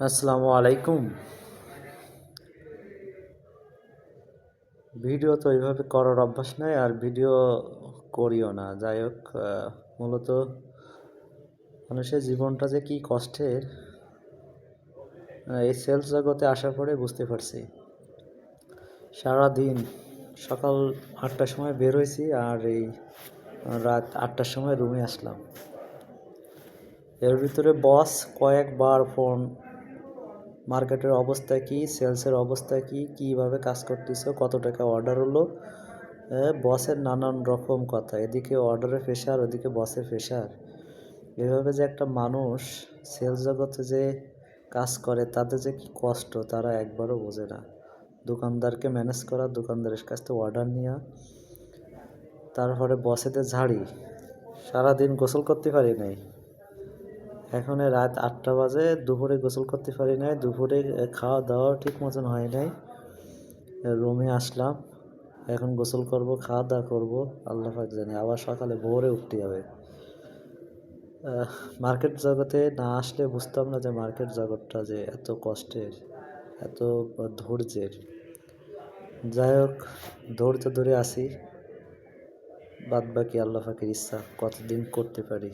আসসালামু আলাইকুম। ভিডিও তো এইভাবে করার অভ্যাস নাই, আর ভিডিও করিও না। যাই হোক, মূলত মানুষের জীবনটা যে কি কষ্টের, এই সেলস জগতে আসার পরে বুঝতে পারছি। সারাদিন সকাল 8টার সময় বের হয়েছি, আর এই রাত 8টার সময় রুমে আসলাম। এর ভিতরে বস কয়েকবার ফোন, মার্কেটের অবস্থা কি, সেলসের অবস্থা কি, কীভাবে কাজ করতেছো, কত টাকা অর্ডার হলো, বসের নানান রকম কথা। এদিকে অর্ডারের প্রেশার, ওদিকে বসের প্রেশার। এভাবে যে একটা মানুষ সেলস জগতে যে কাজ করে, তাদের যে কি কষ্ট তারা একবারও বোঝে না। দোকানদারকে ম্যানেজ করা, দোকানদারের কাছ থেকে অর্ডার নেওয়া, তারপরে বসেদের ঝাড়ি। সারাদিন গোসল করতে পারি নাই। এখন রাত 8টা বাজে, দুপুরে গোসল করতে পারি নাই। দুপুরে খাওয়া দাওয়া ঠিক মতন হয় নাই। রুমে আসলাম, এখন গোসল করব, খাওয়া দাওয়া করবো, আল্লাহ পাক জানে। আবার সকালে ভোরে উঠতে হবে। মার্কেট জগতে না আসলে বুঝতাম না যে মার্কেট জগৎটা যে এত কষ্টের, এত ধৈর্যের। যাই হোক, ধৈর্য ধরে আসি, বাদ বাকি আল্লাহ পাকের ইচ্ছা কতদিন করতে পারি।